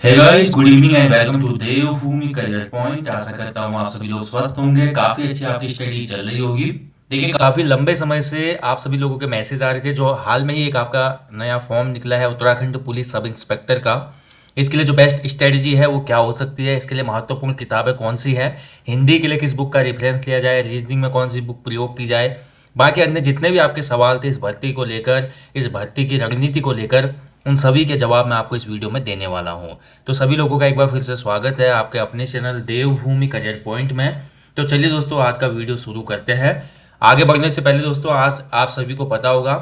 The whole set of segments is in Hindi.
Hey guys, good evening and welcome to Devbhoomi career point. आशा करता हूँ आप सभी लोग स्वस्थ होंगे, काफी अच्छी आपकी स्टडी चल रही होगी। देखिए, काफी लंबे समय से आप सभी लोगों के मैसेज आ रहे थे। जो हाल में ही एक आपका नया फॉर्म निकला है उत्तराखंड पुलिस सब इंस्पेक्टर का, इसके लिए जो बेस्ट स्ट्रेटजी है वो क्या हो सकती है, इसके लिए महत्वपूर्ण किताबें कौन सी है, हिंदी के लिए किस बुक का रेफरेंस लिया जाए, रीजनिंग में कौन सी बुक प्रयोग की जाए, बाकी अन्य जितने भी आपके सवाल थे इस भर्ती को लेकर, इस भर्ती की रणनीति को लेकर, उन सभी के जवाब मैं आपको इस वीडियो में देने वाला हूं। तो सभी लोगों का एक बार फिर से स्वागत है आपके अपने चैनल देवभूमि करियर पॉइंट में। तो चलिए दोस्तों, आज का वीडियो शुरू करते हैं। आगे बढ़ने से पहले दोस्तों, आज आप सभी को पता होगा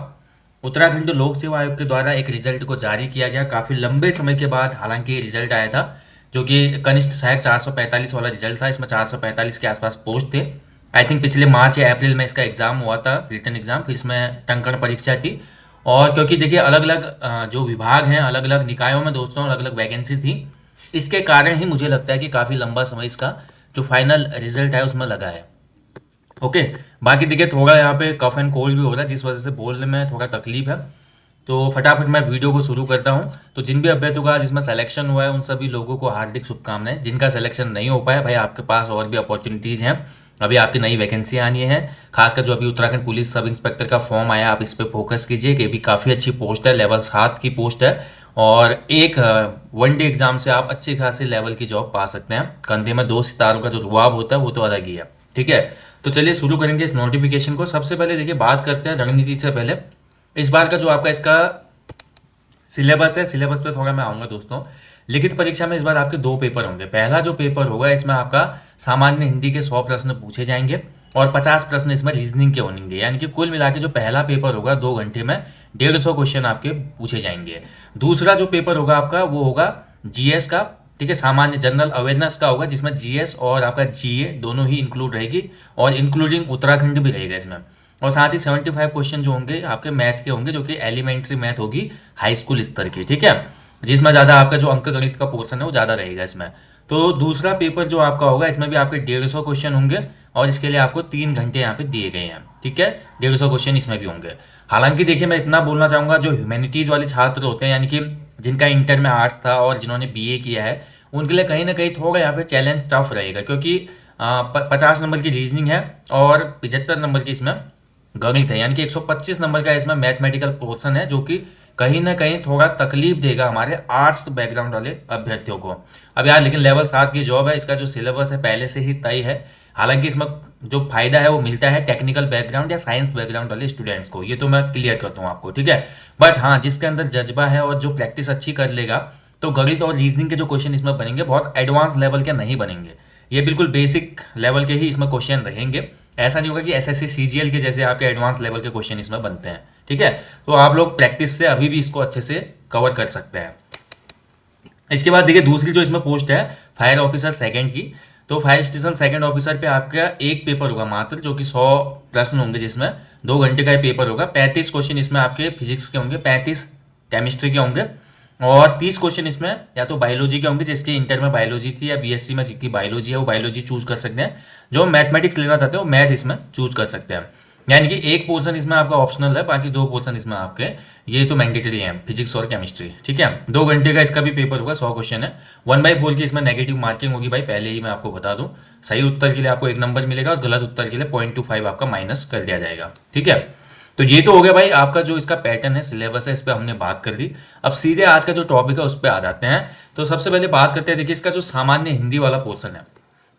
उत्तराखंड लोक सेवा आयोग के द्वारा एक रिजल्ट को जारी किया गया काफी लंबे समय के बाद। हालांकि ये रिजल्ट आया था जो कि कनिष्ठ सहायक 445 वाला रिजल्ट था। इसमें 445 के आसपास पोस्ट थे। आई थिंक पिछले मार्च या अप्रैल में इसका एग्जाम हुआ था, रिटन एग्जाम, फिर इसमें टंकण परीक्षा थी। और क्योंकि देखिए अलग अलग जो विभाग हैं, अलग अलग निकायों में दोस्तों अलग अलग वैकेंसी थी, इसके कारण ही मुझे लगता है कि काफ़ी लंबा समय इसका जो फाइनल रिजल्ट है उसमें लगा है। ओके। बाकी देखिए थोड़ा यहाँ पे कफ एंड कोल्ड भी हो रहा है, जिस वजह से बोलने में थोड़ा तकलीफ है। तो फटाफट मैं वीडियो को शुरू करता हूँ। तो जिन भी अभ्यर्थियों का जिसमें सिलेक्शन हुआ है उन सभी लोगों को हार्दिक शुभकामनाएं। जिनका सिलेक्शन नहीं हो पाया भाई, आपके पास और भी अपॉर्चुनिटीज़ हैं। अभी आपकी नई वैकेंसी आनी है, खासकर जो अभी उत्तराखंड पुलिस सब इंस्पेक्टर का फॉर्म आया, आप इस पर फोकस कीजिए कि भी काफ़ी अच्छी पोस्ट है, लेवल 7 की पोस्ट है। और एक वन डे एग्जाम से आप अच्छी खासी लेवल की जॉब पा सकते हैं। कंधे में 2 सितारों का जो रुआब होता है वो तो अलग ही है। ठीक है। तो चलिए शुरू करेंगे इस नोटिफिकेशन को। सबसे पहले देखिए बात करते हैं रणनीति से पहले इस बार का जो आपका इसका सिलेबस है, सिलेबस पे थोड़ा मैं आऊँगा दोस्तों। लिखित परीक्षा में इस बार आपके 2 पेपर होंगे। पहला जो पेपर होगा इसमें आपका सामान्य हिंदी के 100 प्रश्न पूछे जाएंगे और 50 प्रश्न इसमें रीजनिंग के होंगे। यानी कि कुल मिला के जो पहला पेपर होगा 2 घंटे में 150 क्वेश्चन आपके पूछे जाएंगे। दूसरा जो पेपर होगा आपका वो होगा जीएस का। ठीक है, सामान्य जनरल अवेयरनेस का होगा, जिसमें जीएस और आपका जीए दोनों ही इंक्लूड रहेगी और इंक्लूडिंग उत्तराखंड भी रहेगा इसमें। और साथ ही 75 क्वेश्चन जो होंगे आपके मैथ के होंगे, जो कि एलिमेंट्री मैथ होगी, हाई स्कूल स्तर की। ठीक है, जिसमें ज़्यादा आपका जो अंक गणित का पोर्शन है वो ज़्यादा रहेगा इसमें। तो दूसरा पेपर जो आपका होगा इसमें भी आपके 150 क्वेश्चन होंगे और इसके लिए आपको 3 घंटे यहाँ पे दिए गए हैं। ठीक है, 150 क्वेश्चन इसमें भी होंगे। हालांकि देखिए मैं इतना बोलना चाहूँगा, जो ह्यूमैनिटीज़ वाले छात्र होते हैं, यानी कि जिनका इंटर में आर्ट्स था और जिन्होंने बीए किया है, उनके लिए कहीं ना कहीं थोड़ा यहाँ पे चैलेंज टफ रहेगा, क्योंकि 50 नंबर की रीजनिंग है और 75 नंबर की इसमें गणित है। यानी कि 125 नंबर का इसमें मैथमेटिकल पोर्शन है, जो कि कहीं ना कहीं थोड़ा तकलीफ देगा हमारे आर्ट्स बैकग्राउंड वाले अभ्यर्थियों को। अब यार लेकिन लेवल 7 की जॉब है, इसका जो सिलेबस है पहले से ही तय है। हालांकि इसमें जो फायदा है वो मिलता है टेक्निकल बैकग्राउंड या साइंस बैकग्राउंड वाले स्टूडेंट्स को, ये तो मैं क्लियर करता हूँ आपको। ठीक है, बट हाँ, जिसके अंदर जज्बा है और जो प्रैक्टिस अच्छी कर लेगा, तो गणित और रीजनिंग के जो क्वेश्चन इसमें बनेंगे बहुत एडवांस लेवल के नहीं बनेंगे। ये बिल्कुल बेसिक लेवल के ही इसमें क्वेश्चन रहेंगे। ऐसा नहीं होगा कि एसएससी सीजीएल के जैसे आपके एडवांस लेवल के क्वेश्चन इसमें बनते हैं। ठीक है, तो आप लोग प्रैक्टिस से अभी भी इसको अच्छे से कवर कर सकते हैं। इसके बाद देखिए दूसरी जो इसमें पोस्ट है फायर ऑफिसर सेकंड की। तो फायर स्टेशन सेकंड ऑफिसर पे आपका एक पेपर होगा मात्र, जो कि 100 प्रश्न होंगे, जिसमें 2 घंटे का ये पेपर होगा। 35 क्वेश्चन इसमें आपके फिजिक्स के होंगे, 35 केमिस्ट्री के होंगे और 30 क्वेश्चन इसमें या तो बायोलॉजी के होंगे, जिसकी इंटर में बायोलॉजी थी, या बीएससी में जिसकी बायोलॉजी है वो बायोलॉजी चूज कर सकते हैं। जो मैथमेटिक्स लेना चाहते हैं वो मैथ इसमें चूज कर सकते हैं। यानी कि एक पोर्शन इसमें आपका ऑप्शनल है, बाकी 2 पोर्शन इसमें आपके ये तो मैंडेटरी है, फिजिक्स और केमिस्ट्री। ठीक है, 2 घंटे का इसका भी पेपर होगा, 100 क्वेश्चन है। 1/4 की इसमें नेगेटिव मार्किंग होगी भाई, पहले ही मैं आपको बता दूं। सही उत्तर के लिए आपको 1 नंबर मिलेगा और गलत उत्तर के लिए 0.25 आपका माइनस कर दिया जाएगा। ठीक है, तो ये तो हो गया भाई आपका जो इसका पैटर्न है, सिलेबस है, इस पर हमने बात कर दी। अब सीधे आज का जो टॉपिक है उस पर आ जाते हैं। तो सबसे पहले बात करते हैं, देखिए इसका जो सामान्य हिंदी वाला पोर्शन है,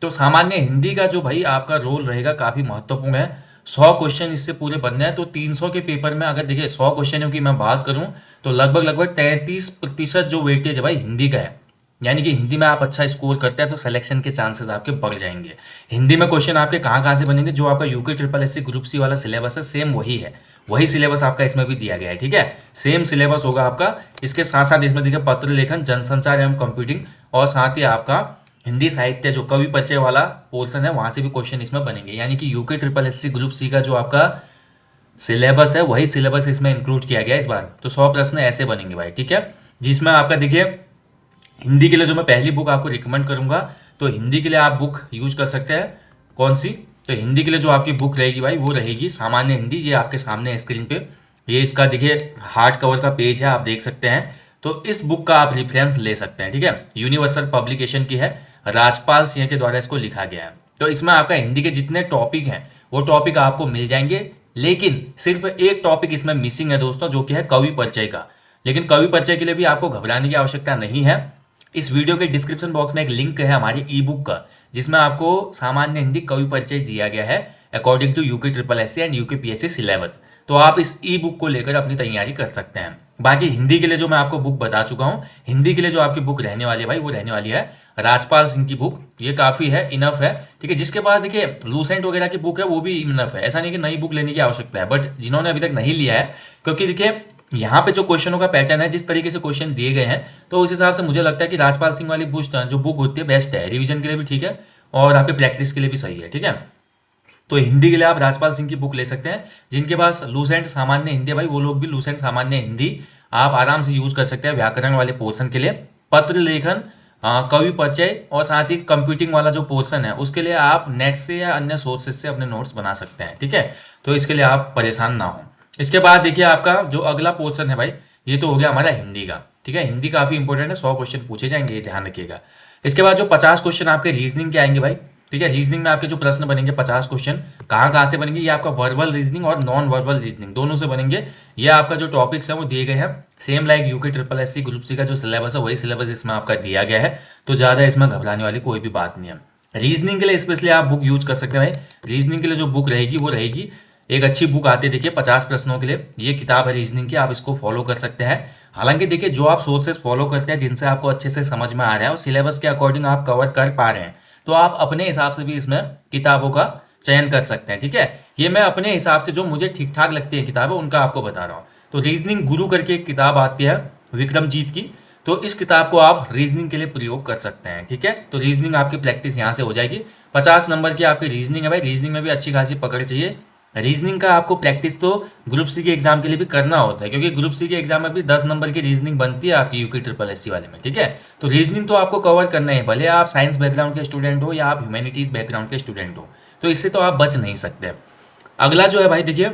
तो सामान्य हिंदी का जो भाई आपका रोल रहेगा काफी महत्वपूर्ण है। 100 क्वेश्चन इससे पूरे बनने हैं। तो 300 के पेपर में अगर देखिए 100 क्वेश्चनों की मैं बात करूं, तो लगभग लगभग 33% जो वेटेज है भाई हिंदी का है। यानी कि हिंदी में आप अच्छा स्कोर करते हैं तो सिलेक्शन के चांसेस आपके बढ़ जाएंगे। हिंदी में क्वेश्चन आपके कहाँ कहाँ से बनेंगे, जो आपका UK triple SC group C वाला सिलेबस है सेम वही है, वही सिलेबस आपका इसमें भी दिया गया है। ठीक है, सेम सिलेबस होगा आपका। इसके साथ साथ इसमें देखिए पत्र लेखन, जनसंचार एवं कंप्यूटिंग और साथ ही आपका हिंदी साहित्य जो कवि परिचय वाला पोर्शन है वहां से भी क्वेश्चन इसमें बनेंगे। यानी कि UK triple SC group C का जो आपका सिलेबस है वही सिलेबस इसमें इंक्लूड किया गया है इस बार। तो 100 प्रश्न ऐसे बनेंगे भाई। ठीक है, जिसमें आपका देखिए हिंदी के लिए जो मैं पहली बुक आपको रिकमेंड करूंगा, तो हिंदी के लिए आप बुक यूज कर सकते हैं। कौन सी? तो हिंदी के लिए जो आपकी बुक रहेगी भाई वो रहेगी सामान्य हिंदी। ये आपके सामने स्क्रीन पे ये इसका देखिए हार्ड कवर का पेज है, आप देख सकते हैं। तो इस बुक का आप रेफरेंस ले सकते हैं, ठीक है। यूनिवर्सल पब्लिकेशन की है, राजपाल सिंह के द्वारा इसको लिखा गया है। तो इसमें आपका हिंदी के जितने टॉपिक हैं वो टॉपिक आपको मिल जाएंगे, लेकिन सिर्फ एक टॉपिक इसमें मिसिंग है दोस्तों, जो कि है कवि परिचय का। लेकिन कवि परिचय के लिए भी आपको घबराने की आवश्यकता नहीं है। इस वीडियो के डिस्क्रिप्शन बॉक्स में एक लिंक है हमारी ई बुक का, जिसमें आपको सामान्य हिंदी कवि परिचय दिया गया है according to UK triple S C and UK P S C syllabus. तो आप इस ई बुक को लेकर अपनी तैयारी कर सकते हैं। बाकी हिंदी के लिए जो मैं आपको बुक बता चुका हूँ, हिंदी के लिए जो आपकी बुक रहने वाली है भाई, वो रहने वाली है राजपाल सिंह की बुक। ये काफ़ी है, इनफ है, ठीक है। जिसके बाद देखिए लूसेंट वगैरह की बुक है, वो भी इनफ है। ऐसा नहीं कि नई बुक लेने की आवश्यकता है, बट जिन्होंने अभी तक नहीं लिया है, क्योंकि देखिए यहाँ पे जो क्वेश्चनों का पैटर्न है, जिस तरीके से क्वेश्चन दिए गए हैं, तो उस हिसाब से मुझे लगता है कि राजपाल सिंह वाली बुक जो बुक होती है बेस्ट है, रिवीजन के लिए भी ठीक है और आपके प्रैक्टिस के लिए भी सही है, ठीक है। तो हिंदी के लिए आप राजपाल सिंह की बुक ले सकते हैं। जिनके पास लूसेंट सामान्य हिंदी है भाई, वो लोग भी लूसेंट सामान्य हिंदी आप आराम से यूज कर सकते हैं व्याकरण वाले पोर्शन के लिए। पत्र लेखन, कवि परिचय और साथ ही कंप्यूटिंग वाला जो पोर्शन है, उसके लिए आप नेट से या अन्य सोर्सेज से अपने नोट्स बना सकते हैं, ठीक है। तो इसके लिए आप परेशान ना हो। इसके बाद देखिए आपका जो अगला पोर्शन है भाई, ये तो हो गया हमारा हिंदी का, ठीक है। हिंदी काफी इंपॉर्टेंट है, 100 क्वेश्चन पूछे जाएंगे, ये ध्यान रखिएगा। इसके बाद जो 50 क्वेश्चन आपके रीजनिंग के आएंगे भाई, ठीक है। रीजनिंग में आपके जो प्रश्न बनेंगे 50 क्वेश्चन, कहाँ कहाँ से बनेंगे, ये आपका वर्बल रीजनिंग और नॉन वर्बल रीजनिंग दोनों से बनेंगे। ये आपका जो टॉपिक्स है वो दिए गए हैं same like UK triple S C group C का जो सिलेबस है, वही सिलेबस इसमें आपका दिया गया है। तो ज़्यादा इसमें घबराने वाली कोई भी बात नहीं है। रीजनिंग के लिए स्पेशली आप बुक यूज कर सकते हैं भाई। रीजनिंग के लिए जो बुक रहेगी वो रहेगी एक अच्छी बुक आती है, देखिए 50 प्रश्नों के लिए ये किताब है रीजनिंग की, आप इसको फॉलो कर सकते हैं। हालांकि देखिए जो आप सोर्सेस फॉलो करते हैं, जिनसे आपको अच्छे से समझ में आ रहा है और सिलेबस के अकॉर्डिंग आप कवर कर पा रहे हैं, तो आप अपने हिसाब से भी इसमें किताबों का चयन कर सकते हैं, ठीक है। ये मैं अपने हिसाब से जो मुझे ठीक ठाक लगती है किताबें, उनका आपको बता रहा हूँ। तो रीजनिंग गुरु करके एक किताब आती है विक्रमजीत की, तो इस किताब को आप रीजनिंग के लिए प्रयोग कर सकते हैं, ठीक है। तो रीजनिंग आपकी प्रैक्टिस यहाँ से हो जाएगी। 50 नंबर की आपकी रीजनिंग है भाई। रीजनिंग में भी अच्छी खासी पकड़ चाहिए। रीजनिंग का आपको प्रैक्टिस तो ग्रुप सी के एग्जाम के लिए भी करना होता है, क्योंकि ग्रुप सी के एग्जाम में भी 10 नंबर की रीजनिंग बनती है आपकी यूके ट्रिपल एस सी वाले में, ठीक है। तो रीजनिंग तो आपको कवर करना है, भले आप साइंस बैकग्राउंड के स्टूडेंट हो या आप ह्यूमैनिटीज बैकग्राउंड के स्टूडेंट हो, तो इससे तो आप बच नहीं सकते। अगला जो है भाई देखिए,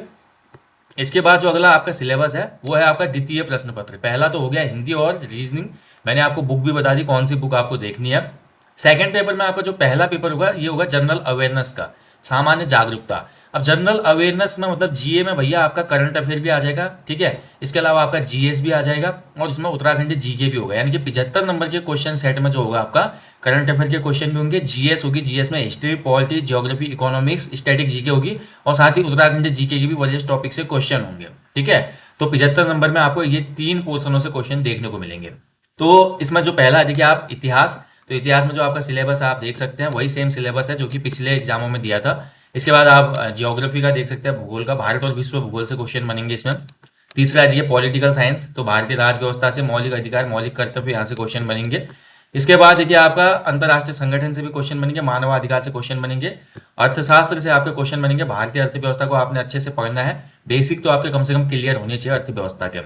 इसके बाद जो अगला आपका सिलेबस है वो है आपका द्वितीय प्रश्न पत्र। पहला तो हो गया हिंदी और रीजनिंग, मैंने आपको बुक भी बता दी कौन सी बुक आपको देखनी है। सेकंड पेपर में आपका जो पहला पेपर होगा ये होगा जनरल अवेयरनेस का, सामान्य जागरूकता। अब जनरल अवेयरनेस में मतलब जीए में भैया आपका करंट अफेयर भी आ जाएगा, ठीक है। इसके अलावा आपका जीएस भी आ जाएगा और इसमें उत्तराखंड जीके भी होगा, यानी कि 75 नंबर के क्वेश्चन सेट में जो होगा आपका करंट अफेयर के क्वेश्चन भी होंगे, जीएस होगी, जीएस में history, polity, geography, economics, static GK होगी और साथ ही उत्तराखंड जीके की भी वरिष्ठ टॉपिक से क्वेश्चन होंगे, ठीक है। तो 75 नंबर में आपको ये 3 पोर्शनों से क्वेश्चन देखने को मिलेंगे। तो इसमें जो पहला है देखिए आप इतिहास, तो इतिहास में जो आपका सिलेबस है आप देख सकते हैं, वही सेम सिलेबस है जो कि पिछले एग्जामों में दिया था। इसके बाद आप जियोग्राफी का देख सकते हैं, भूगोल का, भारत और विश्व भूगोल से क्वेश्चन बनेंगे इसमें। तीसरा है देखिए पॉलिटिकल साइंस, तो भारतीय राज व्यवस्था से मौलिक अधिकार, मौलिक कर्तव्य, यहाँ से क्वेश्चन बनेंगे। इसके बाद देखिए आपका अंतर्राष्ट्रीय संगठन से भी क्वेश्चन बनेंगे, मानवाधिकार से क्वेश्चन बनेंगे, अर्थशास्त्र से आपके क्वेश्चन बनेंगे। भारतीय अर्थव्यवस्था को आपने अच्छे से पढ़ना है, बेसिक तो आपके कम से कम क्लियर होनी चाहिए अर्थव्यवस्था के।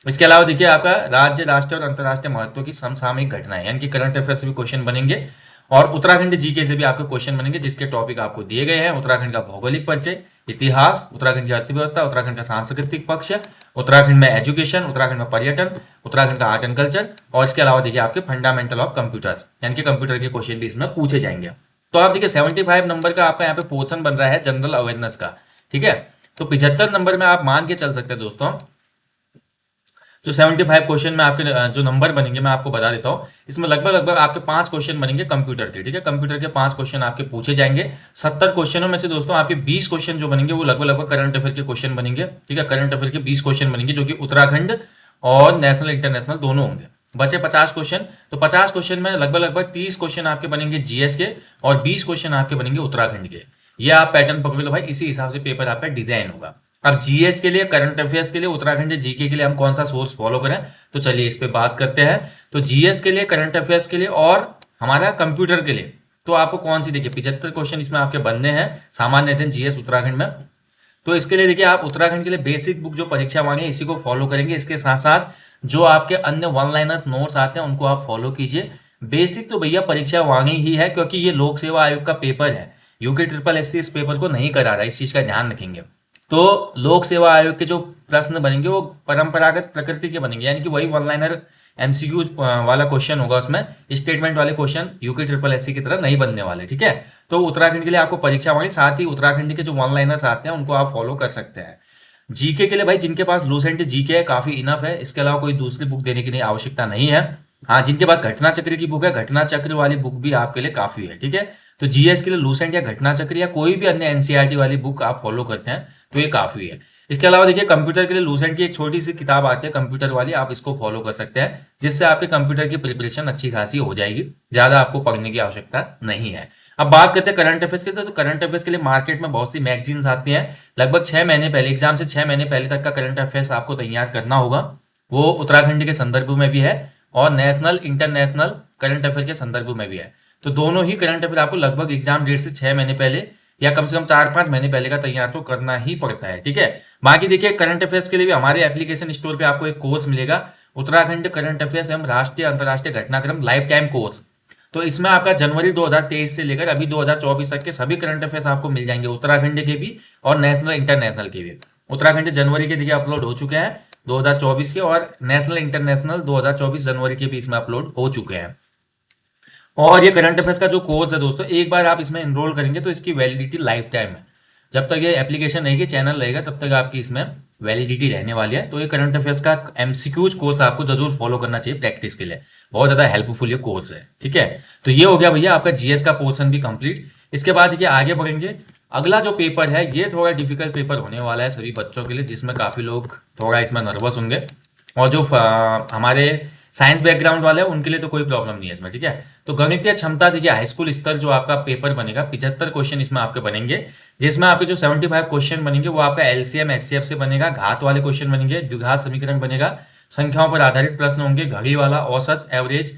इसके अलावा देखिए आपका राज्य, राष्ट्रीय और अंतर्राष्ट्रीय महत्व की समसामयिक घटनाएं, यानी कि करंट अफेयर से भी क्वेश्चन बनेंगे और उत्तराखंड जीके से भी आपके क्वेश्चन बनेंगे, जिसके टॉपिक आपको दिए गए हैं उत्तराखंड का भौगोलिक परिचय, इतिहास, उत्तराखंड की अर्थव्यवस्था, उत्तराखंड का सांस्कृतिक पक्ष, उत्तराखंड में एजुकेशन, उत्तराखंड में पर्यटन, उत्तराखंड का आर्ट एंड कल्चर और इसके अलावा देखिए आपके फंडामेंटल ऑफ कंप्यूटर्स, यानी कि कंप्यूटर के क्वेश्चन भी इसमें पूछे जाएंगे। तो आप देखिए 75 नंबर का आपका यहाँ पे पोर्शन बन रहा है जनरल अवेयरनेस का, ठीक है। तो 75 नंबर में आप मान के चल सकते हैं दोस्तों, जो 75 क्वेश्चन में आपके जो नंबर बनेंगे मैं आपको बता देता हूँ। इसमें लगभग लगभग आपके 5 क्वेश्चन बनेंगे कंप्यूटर के, ठीक है। कंप्यूटर के 5 क्वेश्चन आपके पूछे जाएंगे। 70 क्वेश्चनों में से दोस्तों आपके 20 क्वेश्चन जो बनेंगे वो लगभग लगभग करंट अफेयर के क्वेश्चन बनेंगे, ठीक है। करंट अफेयर के 20 क्वेश्चन बनेंगे जो कि उत्तराखंड और नेशनल इंटरनेशनल दोनों होंगे। बचे 50 क्वेश्चन, तो 50 क्वेश्चन में लगभग लगभग 30 क्वेश्चन आपके बनेंगे जीएस के और 20 क्वेश्चन आपके बनेंगे उत्तराखंड के। ये आप पैटर्न पकड़ लो भाई, इसी हिसाब से पेपर आपका डिजाइन होगा। अब जीएस के लिए, करंट अफेयर्स के लिए, उत्तराखंड जीके के लिए हम कौन सा सोर्स फॉलो करें, तो चलिए इस पे बात करते हैं। तो जीएस के लिए, करंट अफेयर्स के लिए और हमारा कंप्यूटर के लिए तो आपको कौन सी देखिए 75 क्वेश्चन इसमें आपके बनने हैं सामान्य अध्ययन जीएस उत्तराखंड में। तो इसके लिए देखिए आप उत्तराखंड के लिए बेसिक बुक जो परीक्षा मांगे इसी को फॉलो करेंगे। इसके साथ साथ जो आपके अन्य वन लाइनर्स नोट्स आते हैं उनको आप फॉलो कीजिए। बेसिक तो भैया परीक्षा वांगी ही है, क्योंकि ये लोक सेवा आयोग का पेपर है। यूके ट्रिपल एससी इस पेपर को नहीं करा रहा, इस चीज का ध्यान रखेंगे। तो लोक सेवा आयोग के जो प्रश्न बनेंगे वो परंपरागत प्रकृति के बनेंगे, यानी कि वही वन लाइनर एमसीक्यू वाला क्वेश्चन होगा, उसमें स्टेटमेंट वाले क्वेश्चन यूके ट्रिपल एससी की तरह नहीं बनने वाले, ठीक है। तो उत्तराखंड के लिए आपको परीक्षा वाली, साथ ही उत्तराखंड के जो वन लाइनर्स आते हैं उनको आप फॉलो कर सकते हैं। जीके के लिए भाई जिनके पास लूसेंट जीके है काफी इनफ है, इसके अलावा कोई दूसरी बुक देने की नहीं आवश्यकता नहीं है। हाँ, जिनके पास घटना चक्र की बुक है, घटना चक्र वाली बुक भी आपके लिए काफी है, ठीक है। तो जीएस के लिए लूसेंट या घटना चक्र या कोई भी अन्य एनसीईआरटी वाली बुक आप फॉलो करते हैं तो ये काफी है। इसके अलावा देखिए कंप्यूटर के लिए लूसेंट की एक छोटी सी किताब आती है कंप्यूटर वाली, आप इसको फॉलो कर सकते हैं, जिससे आपके कंप्यूटर की प्रिपरेशन अच्छी खासी हो जाएगी, ज्यादा आपको पढ़ने की आवश्यकता नहीं है। अब बात करते हैं करंट अफेयर्स के लिए, तो करंट अफेयर्स के लिए मार्केट में बहुत सी मैगजीन्स आती हैं। लगभग 6 महीने पहले, एग्जाम से 6 महीने पहले तक का करंट अफेयर्स आपको तैयार करना होगा। वो उत्तराखंड के संदर्भ में भी है और नेशनल इंटरनेशनल करंट अफेयर के संदर्भ में भी है। तो दोनों ही करंट अफेयर आपको लगभग एग्जाम डेट से 6 महीने पहले या कम से कम 4-5 महीने पहले का तैयार तो करना ही पड़ता है, ठीक है। बाकी देखिए करंट अफेयर्स के लिए भी हमारे एप्लीकेशन स्टोर पे आपको एक कोर्स मिलेगा, उत्तराखंड करंट अफेयर्स एवं राष्ट्रीय अंतर्राष्ट्रीय घटनाक्रम लाइफ टाइम कोर्स। तो इसमें आपका जनवरी 2023 से लेकर अभी 2024 तक के सभी करंट अफेयर्स आपको मिल जाएंगे, उत्तराखंड के भी और नेशनल इंटरनेशनल के भी। उत्तराखंड जनवरी के देखिए अपलोड हो चुके हैं 2024 के, और नेशनल इंटरनेशनल 2024 जनवरी के भी इसमें अपलोड हो चुके हैं। और ये करंट अफेयर्स का जो कोर्स है दोस्तों, एक बार आप इसमें एनरोल करेंगे तो इसकी वैलिडिटी लाइफ टाइम है। जब तक ये एप्लीकेशन रहेगी, चैनल रहेगा, तब तक आपकी इसमें वैलिडिटी रहने वाली है। तो ये करंट अफेयर्स का एमसीक्यूज कोर्स आपको जरूर फॉलो करना चाहिए प्रैक्टिस के लिए, बहुत ज्यादा हेल्पफुल ये कोर्स है, ठीक है। तो ये हो गया भैया आपका जीएस का पोर्शन भी कंप्लीट। इसके बाद ये आगे बढ़ेंगे, अगला जो पेपर है ये थोड़ा डिफिकल्ट पेपर होने वाला है सभी बच्चों के लिए, जिसमें काफी लोग थोड़ा इसमें नर्वस होंगे, और जो हमारे साइंस बैकग्राउंड वाले हैं उनके लिए तो कोई प्रॉब्लम नहीं है इसमें, ठीक है। तो गणितीय क्षमता देखिए हाई स्कूल स्तर जो आपका पेपर बनेगा, 75 क्वेश्चन इसमें आपके बनेंगे, जिसमें आपके जो 75 क्वेश्चन बनेंगे वो आपका एलसीएम एचसीएफ से बनेगा, घात वाले क्वेश्चन बनेंगे, द्विघात समीकरण बनेगा, संख्याओं पर आधारित प्रश्न होंगे, घड़ी वाला, औसत, एवरेज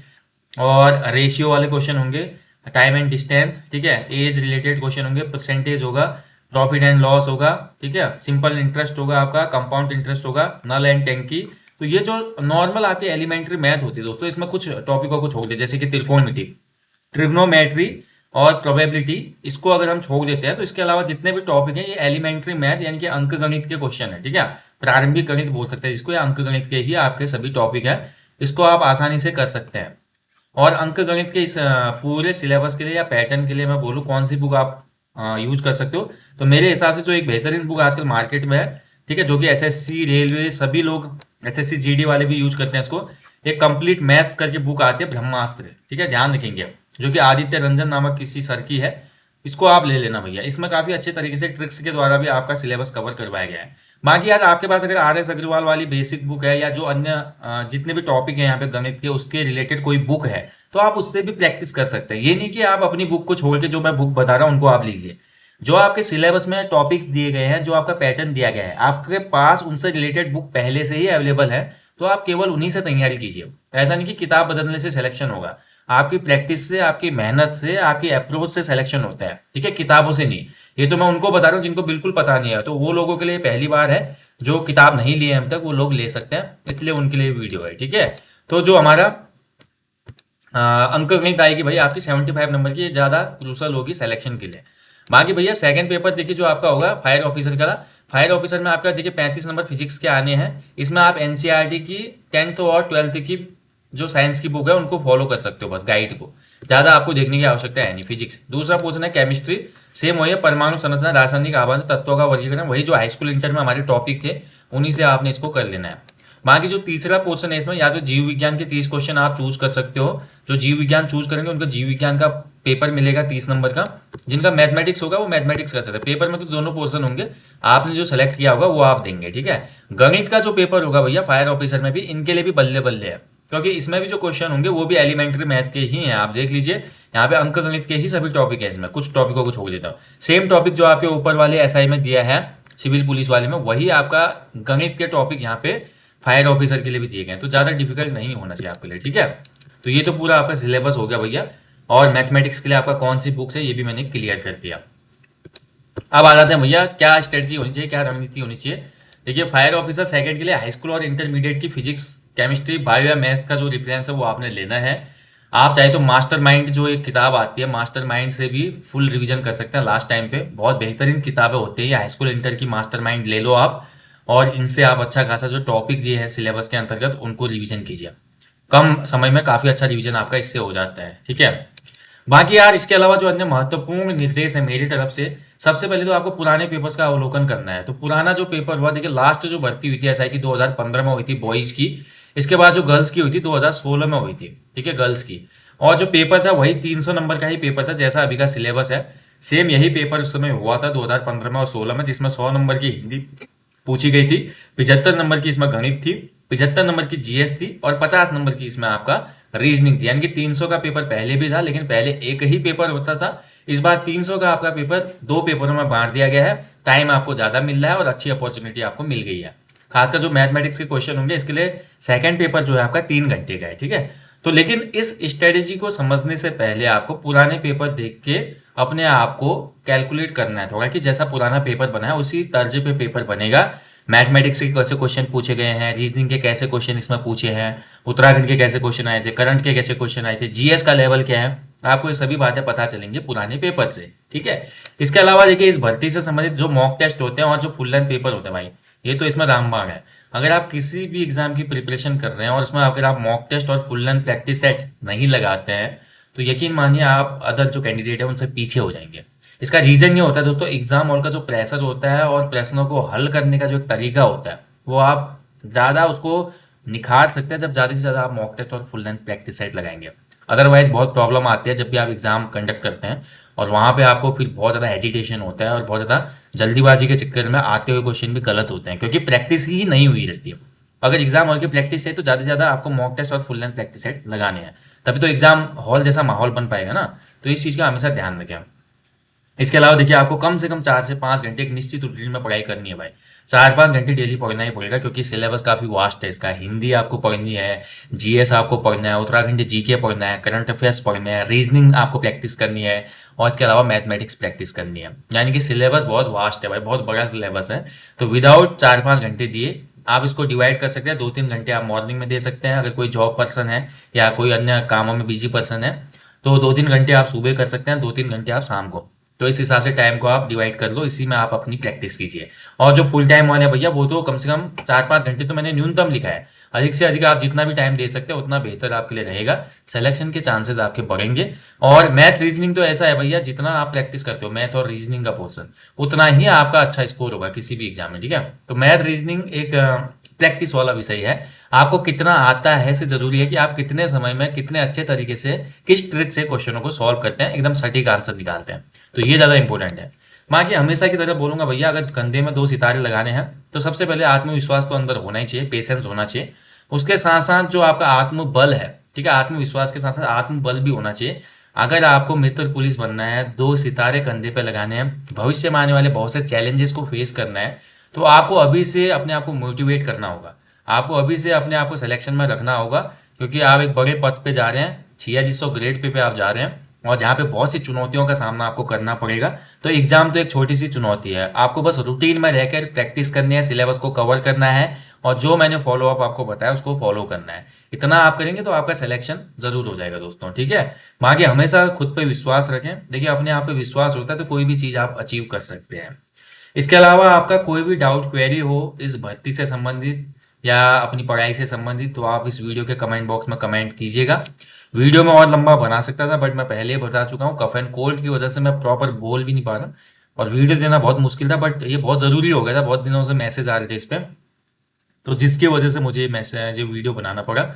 और रेशियो वाले क्वेश्चन होंगे, टाइम एंड डिस्टेंस, ठीक है, एज रिलेटेड क्वेश्चन होंगे, परसेंटेज होगा, प्रॉफिट एंड लॉस होगा, ठीक है, सिंपल इंटरेस्ट होगा आपका, कंपाउंड इंटरेस्ट होगा, नल एंड टैंकी। तो ये जो नॉर्मल आपके एलिमेंट्री मैथ होती है दोस्तों, इसमें कुछ टॉपिकों को छोड़ दे, जैसे कि त्रिकोणमिति, ट्रिग्नोमेट्री और प्रोबेबिलिटी, इसको अगर हम छोड़ देते हैं तो इसके अलावा जितने भी टॉपिक हैं ये एलिमेंट्री मैथ यानी कि अंक गणित के क्वेश्चन है, ठीक है, प्रारंभिक गणित बोल सकते हैं जिसको, या अंक गणित के ही आपके सभी टॉपिक है, इसको आप आसानी से कर सकते हैं। और अंक गणित के इस पूरे सिलेबस के लिए या पैटर्न के लिए मैं बोलूँ कौन सी बुक आप यूज कर सकते हो, तो मेरे हिसाब से जो एक बेहतरीन बुक आजकल मार्केट में है, ठीक है, जो कि एसएससी रेलवे सभी लोग, एसएससी जीडी वाले भी यूज करते हैं इसको, एक कंप्लीट मैथ्स करके बुक आती है ब्रह्मास्त्र, ठीक है, ध्यान रखेंगे, जो कि आदित्य रंजन नामक किसी सर की है, इसको आप ले लेना भैया। इसमें काफी अच्छे तरीके से ट्रिक्स के द्वारा भी आपका सिलेबस कवर करवाया गया है। बाकी यार आपके पास अगर आर एस अग्रवाल वाली बेसिक बुक है या जो अन्य जितने भी टॉपिक है यहाँ पे गणित के उसके रिलेटेड कोई बुक है, तो आप उससे भी प्रैक्टिस कर सकते हैं। ये नहीं कि आप अपनी बुक को छोड़ के जो मैं बुक बता रहा हूँ उनको आप लीजिए। जो आपके सिलेबस में टॉपिक्स दिए गए हैं, जो आपका पैटर्न दिया गया है, आपके पास उनसे रिलेटेड बुक पहले से ही अवेलेबल है, तो आप केवल उन्हीं से तैयारी कीजिए। ऐसा नहीं कि किताब बदलने से सिलेक्शन होगा, आपकी प्रैक्टिस से, आपकी मेहनत से, आपकी अप्रोच से सिलेक्शन होता है, ठीक है, किताबों से नहीं। ये तो मैं उनको बता रहा हूँ जिनको बिल्कुल पता नहीं है, तो वो लोगों के लिए पहली बार है, जो किताब नहीं लिए अब तक वो लोग ले सकते हैं, इसलिए उनके लिए वीडियो है, ठीक है। तो जो हमारा अंक गणित आएगी भाई आपकी 75 नंबर की, ये ज्यादा क्रूशल होगी सिलेक्शन के लिए। बाकी भैया सेकंड पेपर देखिए जो आपका होगा फायर ऑफिसर का, फायर ऑफिसर में आपका देखिए 35 नंबर फिजिक्स के आने हैं। इसमें आप एनसीईआरटी की 10th और 12th की जो साइंस की बुक है उनको फॉलो कर सकते हो, बस गाइड को, ज्यादा आपको देखने की आवश्यकता है नहीं। फिजिक्स दूसरा पोर्शन है केमिस्ट्री, सेम वही है, परमाणु संरचना, रासायनिक आबंध, तत्वों का वर्गीकरण, वही जो हाई स्कूल इंटर में हमारे टॉपिक थे उन्हीं से आपने इसको कर लेना है। बाकी जो तीसरा पोर्शन है इसमें या तो जीव विज्ञान के 30 क्वेश्चन आप चूज कर सकते हो, जो जीव विज्ञान चूज करेंगे उनको जीव विज्ञान का पेपर मिलेगा 30 नंबर का। जिनका मैथमेटिक्स होगा वो मैथमेटिक्स कर सकते हैं, पेपर में तो दोनों पोर्शन होंगे, आपने जो सेलेक्ट किया होगा वो आप देंगे, ठीक है। गणित का जो पेपर होगा भैया फायर ऑफिसर में भी, इनके लिए भी बल्ले बल्ले है, क्योंकि इसमें भी जो क्वेश्चन होंगे वो भी एलिमेंट्री मैथ के ही हैं, आप देख लीजिए यहाँ पे अंक गणित के ही सभी टॉपिक है, इसमें कुछ टॉपिकों को छोड़ देता हूँ। सेम टॉपिक जो आपके ऊपर वाले एसआई में दिया है सिविल पुलिस वाले में, वही आपका गणित के टॉपिक यहाँ पे फायर ऑफिसर के लिए भी दिए गए हैं, तो ज्यादा डिफिकल्ट नहीं होना चाहिए आपके लिए, ठीक है। तो ये तो पूरा आपका सिलेबस हो गया भैया, और मैथमेटिक्स के लिए आपका कौन सी बुक्स है ये भी मैंने क्लियर कर दिया। अब आ जाते हैं भैया क्या स्ट्रेटजी होनी चाहिए, क्या रणनीति होनी चाहिए। देखिए फायर ऑफिसर सेकंड के लिए हाई स्कूल और इंटरमीडिएट की फिजिक्स, केमिस्ट्री, बायो या मैथ्स का जो रेफरेंस है वो आपने लेना है। आप चाहे तो मास्टर माइंड जो एक किताब आती है, मास्टर माइंड से भी फुल रिवीजन कर सकते हैं लास्ट टाइम पे, बहुत बेहतरीन किताबें होती है। हाई स्कूल इंटर की मास्टर माइंड ले लो आप, और इनसे आप अच्छा खासा जो टॉपिक दिए हैं सिलेबस के अंतर्गत उनको रिवीजन कीजिए। कम समय में काफी अच्छा रिवीजन आपका इससे हो जाता है। ठीक है, बाकी यार इसके अलावा जो अन्य महत्वपूर्ण निर्देश है मेरी तरफ से, सबसे पहले तो आपको पुराने पेपर्स का अवलोकन करना है। तो पुराना जो पेपर हुआ, देखिए लास्ट जो भर्ती हुई थी एसआई की 2015 में हुई थी बॉयज की। इसके बाद जो गर्ल्स की हुई थी 2016 में हुई थी। ठीक है, गर्ल्स की। और जो पेपर था वही 300 नंबर का ही पेपर था जैसा अभी का सिलेबस है। सेम यही पेपर उस समय हुआ था 2015 में और 16 में, जिसमें 100 नंबर की हिंदी पूछी गई थी, 75 नंबर की इसमें गणित थी, 75 नंबर की जीएस थी और 50 नंबर की इसमें आपका रीजनिंग थी। यानी कि 300 का पेपर पहले भी था, लेकिन पहले एक ही पेपर होता था। इस बार 300 का आपका पेपर दो पेपरों में बांट दिया गया है। टाइम आपको ज्यादा मिल रहा है और अच्छी अपॉर्चुनिटी आपको मिल गई है। खासकर जो मैथमेटिक्स के क्वेश्चन होंगे इसके लिए सेकंड पेपर जो है आपका 3 घंटे का है। ठीक है, तो लेकिन इस स्ट्रेटेजी को समझने से पहले आपको पुराने पेपर देख के अपने आप को कैलकुलेट करना है थोड़ा, कि जैसा पुराना पेपर बना है उसी तर्ज पे पेपर बनेगा। मैथमेटिक्स के कैसे क्वेश्चन पूछे गए हैं, रीजनिंग के कैसे क्वेश्चन इसमें पूछे हैं, उत्तराखंड के कैसे क्वेश्चन आए थे, करंट के कैसे क्वेश्चन आए थे, जीएस का लेवल क्या है, आपको ये सभी बातें पता चलेंगी पुराने पेपर से। ठीक है, इसके अलावा देखिए इस भर्ती से संबंधित जो मॉक टेस्ट होते हैं और जो फुल लेंथ पेपर होते हैं भाई, ये तो इसमें रामबाण है। अगर आप किसी भी एग्जाम की प्रिपरेशन कर रहे हैं और उसमें अगर आप मॉक टेस्ट और फुल लेंथ प्रैक्टिस सेट नहीं लगाते हैं, तो यकीन मानिए आप अदर जो कैंडिडेट है उनसे पीछे हो जाएंगे। इसका रीजन ये होता है दोस्तों, एग्जाम हॉल का जो प्रेशर होता है और प्रश्नों को हल करने का जो एक तरीका होता है, वो आप ज़्यादा उसको निखार सकते हैं जब ज़्यादा से ज़्यादा आप मॉक टेस्ट और फुल लेंथ प्रैक्टिस सेट लगाएंगे। अदरवाइज बहुत प्रॉब्लम आती है जब भी आप एग्जाम कंडक्ट करते हैं और वहाँ पे आपको फिर बहुत ज़्यादा हेजिटेशन होता है और बहुत ज़्यादा जल्दीबाजी के चक्कर में आते हुए क्वेश्चन भी गलत होते हैं, क्योंकि प्रैक्टिस ही नहीं हुई रहती है। अगर एग्जाम हॉल की प्रैक्टिस है तो ज़्यादा से ज़्यादा आपको मॉक टेस्ट और फुल लेंथ प्रैक्टिस सेट लगाने हैं, तभी तो एग्जाम हॉल जैसा माहौल बन पाएगा ना। तो इस चीज़ का हमेशा ध्यान रखें। इसके अलावा देखिए आपको कम से कम 4 से 5 घंटे एक निश्चित रूटीन में पढ़ाई करनी है भाई। 4-5 घंटे डेली पढ़ना ही पड़ेगा, क्योंकि सिलेबस काफी वास्ट है इसका। हिंदी आपको पढ़नी है, जीएस आपको पढ़ना है, उत्तराखंड जीके पढ़ना है, करंट अफेयर्स पढ़ना है, रीजनिंग आपको प्रैक्टिस करनी है और इसके अलावा मैथमेटिक्स प्रैक्टिस करनी है। यानी कि सिलेबस बहुत वास्ट है भाई, बहुत बड़ा सिलेबस है। तो विदाउट 4-5 घंटे दिए आप इसको डिवाइड कर सकते हैं। 2-3 घंटे आप मॉर्निंग में दे सकते हैं अगर कोई जॉब पर्सन है या कोई अन्य कामों में बिजी पर्सन है, तो 2-3 घंटे आप सुबह कर सकते हैं, 2-3 घंटे आप शाम को। तो इस हिसाब से टाइम को आप डिवाइड कर लो, इसी में आप अपनी प्रैक्टिस कीजिए। और जो फुल टाइम वाले भैया वो तो कम से कम 4-5 घंटे तो मैंने न्यूनतम लिखा है। अधिक से अधिक आप जितना भी टाइम दे सकते हैं उतना बेहतर आपके लिए रहेगा, सिलेक्शन के चांसेस आपके बढ़ेंगे। और मैथ रीजनिंग तो ऐसा है भैया, जितना आप प्रैक्टिस करते हो मैथ और रीजनिंग का पोर्सन, उतना ही आपका अच्छा स्कोर होगा किसी भी एग्जाम में। ठीक है, तो मैथ रीजनिंग एक प्रैक्टिस वाला विषय है। आपको कितना आता है से जरूरी है कि आप कितने समय में कितने अच्छे तरीके से किस ट्रिक से क्वेश्चनों को सॉल्व करते हैं, एकदम सटीक आंसर निकालते हैं। तो ये ज्यादा इंपॉर्टेंट है। बाकी हमेशा की तरह बोलूंगा भैया, अगर कंधे में 2 सितारे लगाने हैं तो सबसे पहले आत्मविश्वास तो अंदर होना ही चाहिए, पेशेंस होना चाहिए। उसके साथ साथ जो आपका आत्मबल है, ठीक है, आत्मविश्वास के साथ साथ आत्मबल भी होना चाहिए। अगर आपको मित्र पुलिस बनना है, 2 सितारे कंधे पे लगाने हैं, भविष्य में आने वाले बहुत से चैलेंजेस को फेस करना है, तो आपको अभी से अपने आप को मोटिवेट करना होगा। आपको अभी से अपने आप को सिलेक्शन में रखना होगा, क्योंकि आप एक बड़े पद पे जा रहे हैं, 4600 ग्रेड पे आप जा रहे हैं और जहाँ पे बहुत सी चुनौतियों का सामना आपको करना पड़ेगा। तो एग्जाम तो एक छोटी सी चुनौती है, आपको बस रूटीन में रहकर प्रैक्टिस करनी है, सिलेबस को कवर करना है और जो मैंने फॉलो अप आपको बताया उसको फॉलो करना है। इतना आप करेंगे तो आपका सिलेक्शन जरूर हो जाएगा दोस्तों। ठीक है, बाकी हमेशा खुद पे विश्वास रखें। देखिए अपने आप पे विश्वास होता है तो कोई भी चीज आप अचीव कर सकते हैं। इसके अलावा आपका कोई भी डाउट क्वेरी हो इस भर्ती से संबंधित या अपनी पढ़ाई से संबंधित, तो आप इस वीडियो के कमेंट बॉक्स में कमेंट कीजिएगा। वीडियो में और लंबा बना सकता था, बट मैं पहले ही बता चुका हूँ, कफ एंड कोल्ड की वजह से मैं प्रॉपर बोल भी नहीं पा रहा और वीडियो देना बहुत मुश्किल था, बट ये बहुत ज़रूरी हो गया था। बहुत दिनों से मैसेज आ रहे थे इस पर, तो जिसकी वजह से मुझे मैसेज ये वीडियो बनाना पड़ा।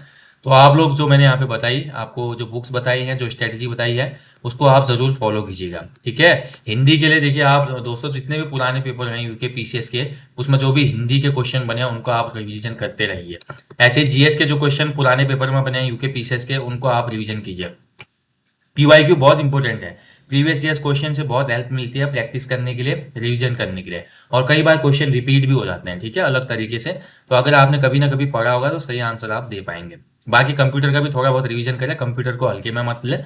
तो आप लोग जो मैंने यहाँ पे बताई, आपको जो बुक्स बताई हैं, जो स्ट्रेटजी बताई है, उसको आप जरूर फॉलो कीजिएगा। ठीक है, हिंदी के लिए देखिए आप दोस्तों जितने भी पुराने पेपर हैं यूके पीसीएस के, उसमें जो भी हिंदी के क्वेश्चन बने हैं उनको आप रिवीजन करते रहिए। ऐसे जीएस के जो क्वेश्चन पुराने पेपर में बने हैं यूके पीसीएस के, उनको आप रिवीजन कीजिए। पीवाईक्यू बहुत इंपॉर्टेंट है, प्रीवियस ईयर्स क्वेश्चन से बहुत हेल्प मिलती है प्रैक्टिस करने के लिए, रिवीजन करने के लिए, और कई बार क्वेश्चन रिपीट भी हो जाते हैं, ठीक है, अलग तरीके से। तो अगर आपने कभी ना कभी पढ़ा होगा तो सही आंसर आप दे पाएंगे। बाकी कंप्यूटर का भी थोड़ा बहुत रिवीजन करें, कंप्यूटर को हल्के में मत ले,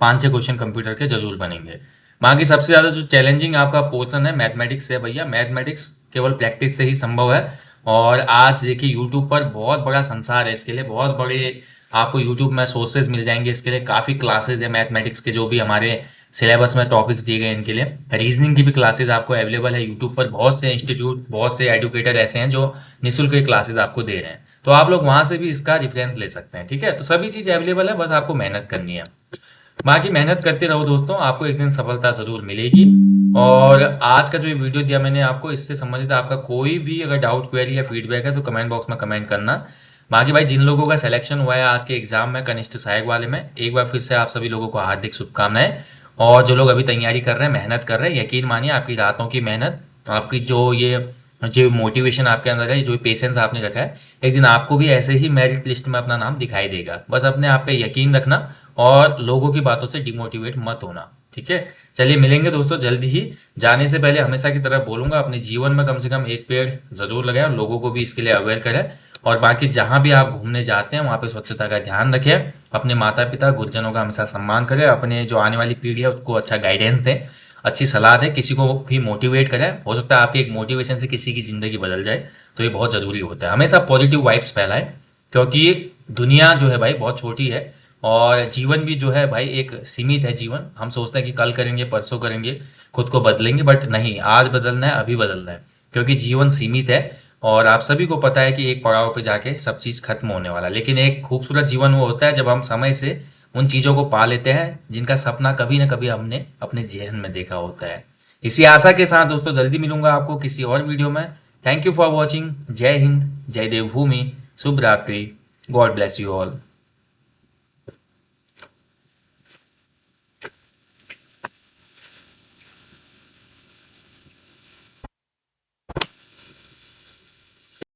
5-6 क्वेश्चन कंप्यूटर के जरूर बनेंगे। बाकी सबसे ज्यादा जो चैलेंजिंग आपका पोर्सन है मैथमेटिक्स है भैया, मैथमेटिक्स केवल प्रैक्टिस से ही संभव है। और आज देखिए यूट्यूब पर बहुत बड़ा संसार है इसके लिए, बहुत बड़े आपको यूट्यूब में सोर्सेज मिल जाएंगे इसके लिए। काफ़ी क्लासेज है मैथमेटिक्स के, जो भी हमारे सिलेबस में टॉपिक्स दिए गए इनके लिए। रीजनिंग की भी क्लासेज आपको अवेलेबल है यूट्यूब पर, बहुत से इंस्टीट्यूट, बहुत से एडुकेटर ऐसे हैं जो निःशुल्क क्लासेज आपको दे रहे हैं। तो आप लोग वहाँ से भी इसका रेफरेंस ले सकते हैं, ठीक है। तो सभी चीज़ अवेलेबल है, बस आपको मेहनत करनी है। बाकी मेहनत करते रहो दोस्तों, आपको एक दिन सफलता ज़रूर मिलेगी। और आज का जो ये वीडियो दिया मैंने आपको, इससे संबंधित आपका कोई भी अगर डाउट, क्वेरी या फीडबैक है तो कमेंट बॉक्स में कमेंट करना। बाकी भाई, जिन लोगों का सिलेक्शन हुआ है आज के एग्जाम में कनिष्ठ सहायक वाले में, एक बार फिर से आप सभी लोगों को हार्दिक शुभकामनाएं। और जो लोग अभी तैयारी कर रहे हैं, मेहनत कर रहे हैं, यकीन मानिए आपकी रातों की मेहनत, आपकी जो मोटिवेशन आपके अंदर है, जो पेशेंस आपने रखा है, एक दिन आपको भी ऐसे ही मेरिट लिस्ट में अपना नाम दिखाई देगा। बस अपने आप पे यकीन रखना और लोगों की बातों से डिमोटिवेट मत होना, ठीक है। चलिए मिलेंगे दोस्तों जल्दी ही। जाने से पहले हमेशा की तरह बोलूंगा, अपने जीवन में कम से कम एक पेड़ जरूर लगाएं और लोगों को भी इसके लिए अवेयर करें। और बाकी जहां भी आप घूमने जाते हैं वहां पे स्वच्छता का ध्यान रखें, अपने माता पिता गुरुजनों का हमेशा सम्मान करें, अपने जो आने वाली पीढ़ी है उसको अच्छा गाइडेंस दें, अच्छी सलाह दें, किसी को भी मोटिवेट करें। हो सकता है आपके एक मोटिवेशन से किसी की ज़िंदगी बदल जाए, तो ये बहुत ज़रूरी होता है। हमेशा पॉजिटिव वाइब्स फैलाएं, क्योंकि दुनिया जो है भाई बहुत छोटी है, और जीवन भी जो है भाई एक सीमित है जीवन। हम सोचते हैं कि कल करेंगे, परसों करेंगे, खुद को बदलेंगे, बट नहीं, आज बदलना है, अभी बदलना है, क्योंकि जीवन सीमित है। और आप सभी को पता है कि एक पड़ाव पे जाके सब चीज़ खत्म होने वाला है, लेकिन एक खूबसूरत जीवन वो होता है जब हम समय से उन चीज़ों को पा लेते हैं जिनका सपना कभी ना कभी हमने अपने जेहन में देखा होता है। इसी आशा के साथ दोस्तों जल्दी मिलूंगा आपको किसी और वीडियो में। Thank you for watching. जय हिंद, जय देवभूमि, शुभ रात्रि, गॉड ब्लेस यू ऑल।